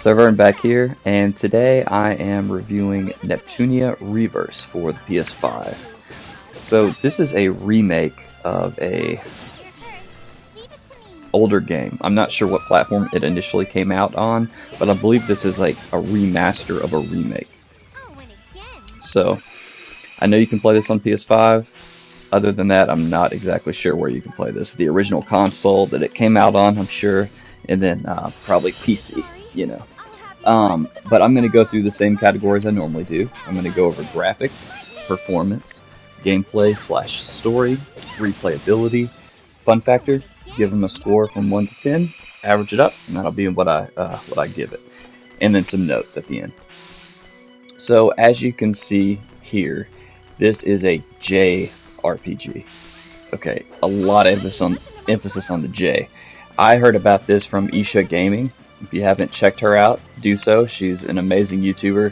SirVern back here, and today I am reviewing Neptunia Reverse for the PS5. So this is a remake of a older game. I'm not sure what platform it initially came out on, but I believe this is like a remaster of a remake. So I know you can play this on PS5. Other than that, I'm not exactly sure where you can play this. The original console that it came out on, I'm sure, and then probably PC, you know. But I'm going to go through the same categories I normally do. I'm going to go over graphics, performance, gameplay / story, replayability, fun factor, give them a score from 1 to 10, average it up, and that'll be what I give it. And then some notes at the end. So as you can see here, this is a JRPG. Okay, a lot of emphasis on the J. I heard about this from Isha Gaming. If you haven't checked her out, do so. She's an amazing YouTuber.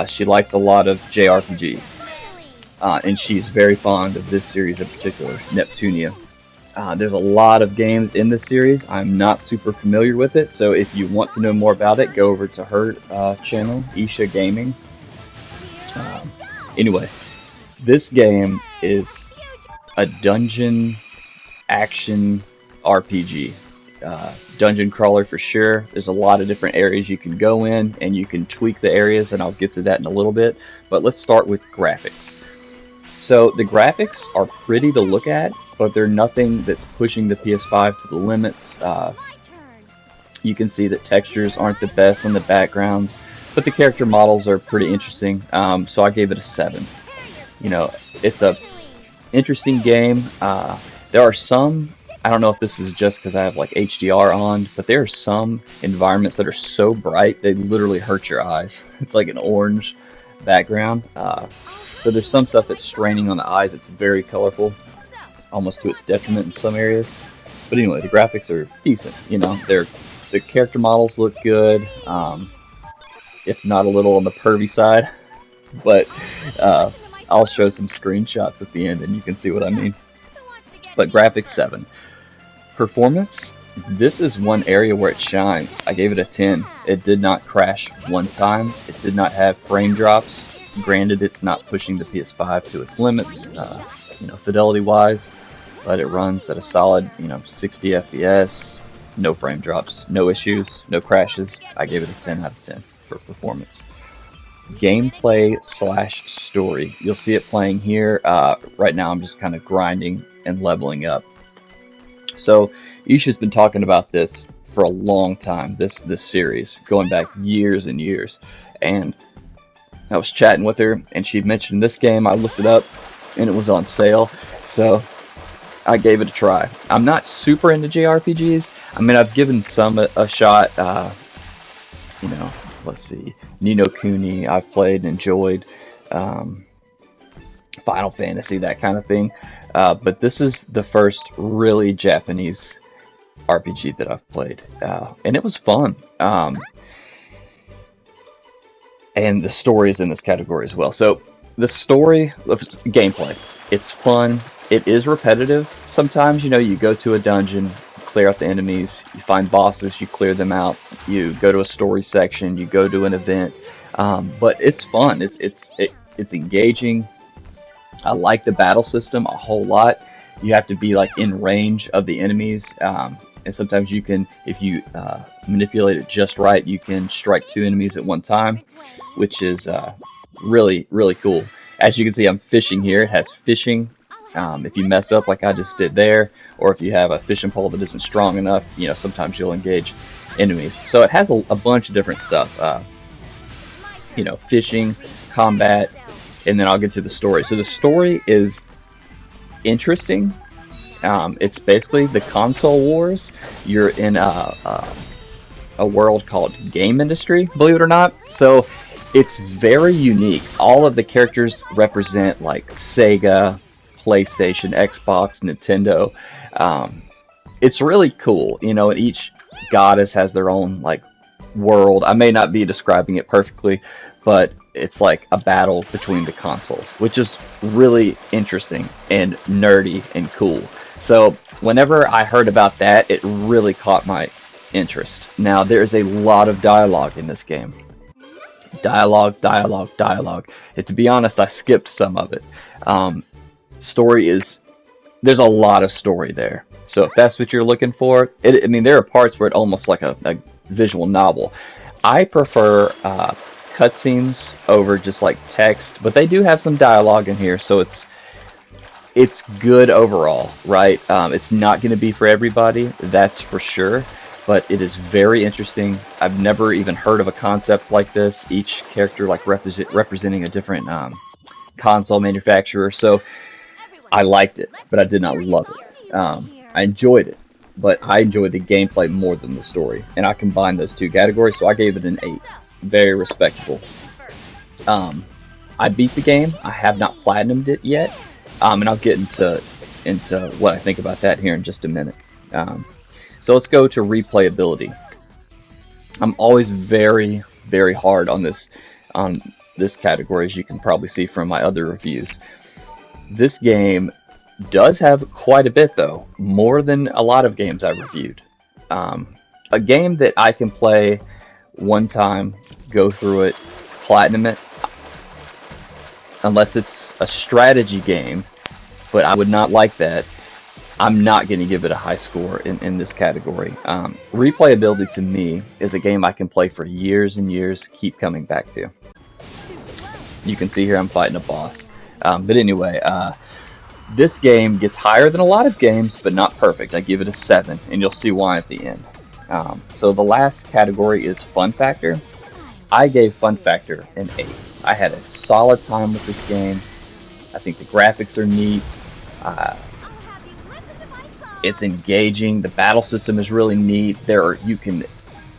She likes a lot of JRPGs. And she's very fond of this series in particular, Neptunia. There's a lot of games in this series. I'm not super familiar with it, so if you want to know more about it, go over to her channel, Isha Gaming. Anyway, this game is a dungeon action RPG. Dungeon crawler for sure. There's a lot of different areas you can go in, and you can tweak the areas, and I'll get to that in a little bit. But let's start with graphics. So the graphics are pretty to look at, but they're nothing that's pushing the PS5 to the limits. You can see that textures aren't the best on the backgrounds, but the character models are pretty interesting. So I gave it a 7. You know, it's a interesting game. There are some, I don't know if this is just because I have like HDR on, but there are some environments that are so bright they literally hurt your eyes. It's like an orange background. So there's some stuff that's straining on the eyes. It's very colorful, almost to its detriment in some areas. But anyway, the graphics are decent. You know, the character models look good, if not a little on the pervy side. But I'll show some screenshots at the end, and you can see what I mean. But graphics 7. Performance, this is one area where it shines. I gave it a 10. It did not crash one time. It did not have frame drops. Granted, it's not pushing the PS5 to its limits, you know, fidelity-wise, but it runs at a solid, 60 FPS, no frame drops, no issues, no crashes. I gave it a 10 out of 10 for performance. Gameplay / story. You'll see it playing here. Right now I'm just kind of grinding and leveling up. So Isha's been talking about this for a long time, this series, going back years and years. And I was chatting with her, and she mentioned this game. I looked it up, and it was on sale, so I gave it a try. I'm not super into JRPGs. I mean, I've given some a shot. Let's see, Ni no Kuni I've played and enjoyed, Final Fantasy, that kind of thing. But this is the first really Japanese RPG that I've played, and it was fun. And the story is in this category as well. So the story of gameplay, it's fun. It is repetitive. Sometimes, you go to a dungeon, clear out the enemies, you find bosses, you clear them out, you go to a story section, you go to an event. But it's fun. It's engaging. I like the battle system a whole lot. You have to be like in range of the enemies. And sometimes you can, if you manipulate it just right, you can strike 2 enemies at one time, which is really, really cool. As you can see, I'm fishing here. It has fishing. If you mess up like I just did there, or if you have a fishing pole that isn't strong enough, sometimes you'll engage enemies. So it has a bunch of different stuff. Fishing, combat, and then I'll get to the story. So the story is interesting. It's basically the console wars. You're in a world called game industry, believe it or not. So it's very unique. All of the characters represent like Sega, PlayStation, Xbox, Nintendo. It's really cool, and each goddess has their own like world. I may not be describing it perfectly, but it's like a battle between the consoles, which is really interesting and nerdy and cool. So whenever I heard about that, it really caught my interest. Now, there's a lot of dialogue in this game. Dialogue, dialogue, dialogue. And to be honest, I skipped some of it. Story is... There's a lot of story there. So if that's what you're looking for, I mean, there are parts where it's almost like a visual novel. I prefer cutscenes over just like text, but they do have some dialogue in here, so it's good overall, right? It's not going to be for everybody, that's for sure, but it is very interesting. I've never even heard of a concept like this. Each character like representing a different console manufacturer, so I liked it, but I did not love it. I enjoyed it, but I enjoyed the gameplay more than the story, and I combined those two categories, so I gave it an 8. Very respectable. I beat the game. I have not platinumed it yet, and I'll get into what I think about that here in just a minute. So let's go to replayability. I'm always very, very hard on this category, as you can probably see from my other reviews. This game does have quite a bit, though, more than a lot of games I've reviewed. A game that I can play one time, go through it, platinum it, unless it's a strategy game, but I would not like that. I'm not going to give it a high score in this category. Replayability to me is a game I can play for years and years, keep coming back to. You can see here I'm fighting a boss. But anyway, this game gets higher than a lot of games, but not perfect. I give it a 7, and you'll see why at the end. So the last category is Fun Factor. I gave Fun Factor an 8. I had a solid time with this game. I think the graphics are neat. It's engaging. The battle system is really neat. You can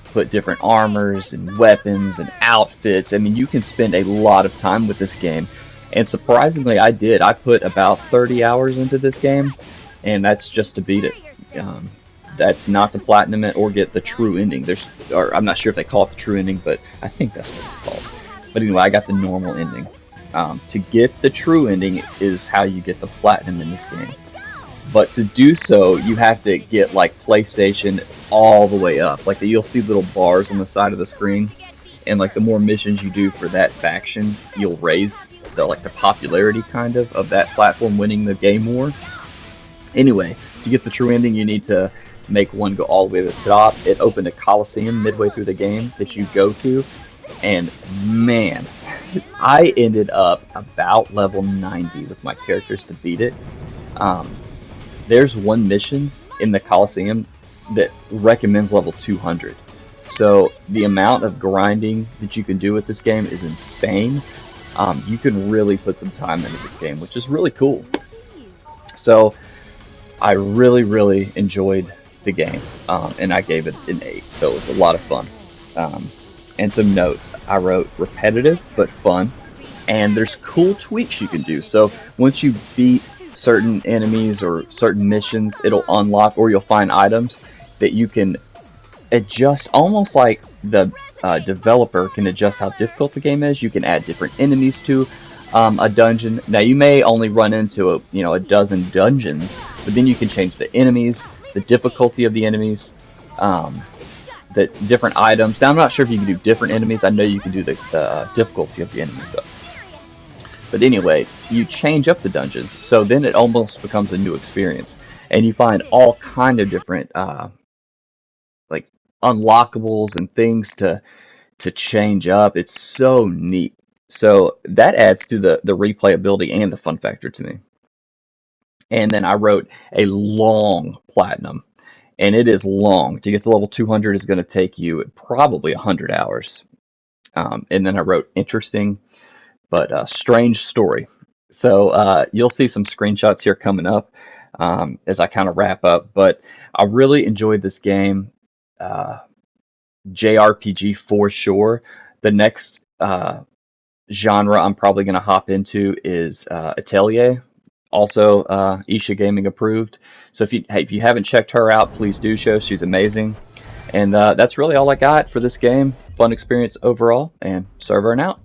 put different armors and weapons and outfits. I mean, you can spend a lot of time with this game. And surprisingly, I did. I put about 30 hours into this game, and that's just to beat it. That's not to platinum it or get the true ending. Or I'm not sure if they call it the true ending, but I think that's what it's called. But anyway, I got the normal ending. To get the true ending is how you get the platinum in this game. But to do so, you have to get like PlayStation all the way up. Like you'll see little bars on the side of the screen, and like the more missions you do for that faction, you'll raise the popularity kind of that platform winning the game war. Anyway, to get the true ending, you need to make one go all the way to the top. It opened a coliseum midway through the game that you go to, and man, I ended up about level 90 with my characters to beat it. There's one mission in the coliseum that recommends level 200. So the amount of grinding that you can do with this game is insane. You can really put some time into this game, which is really cool. So I really, really enjoyed the game, and I gave it an 8. So it was a lot of fun. And some notes. I wrote repetitive but fun, and there's cool tweaks you can do. So once you beat certain enemies or certain missions, it'll unlock, or you'll find items that you can adjust, almost like the developer can adjust how difficult the game is. You can add different enemies to a dungeon. Now you may only run into a dozen dungeons, but then you can change the enemies, the difficulty of the enemies, the different items. Now I'm not sure if you can do different enemies. I know you can do the difficulty of the enemies though. But anyway, you change up the dungeons, so then it almost becomes a new experience, and you find all kind of different like unlockables and things to change up. It's so neat. So that adds to the replayability and the fun factor to me. And then I wrote a long platinum, and it is long. To get to level 200 is going to take you probably 100 hours. And then I wrote interesting but strange story. So you'll see some screenshots here coming up as I kind of wrap up. But I really enjoyed this game. JRPG for sure. The next genre I'm probably going to hop into is Atelier. Also Isha Gaming approved. So if you haven't checked her out, please do so. She's amazing. And that's really all I got for this game. Fun experience overall, and SirVern out.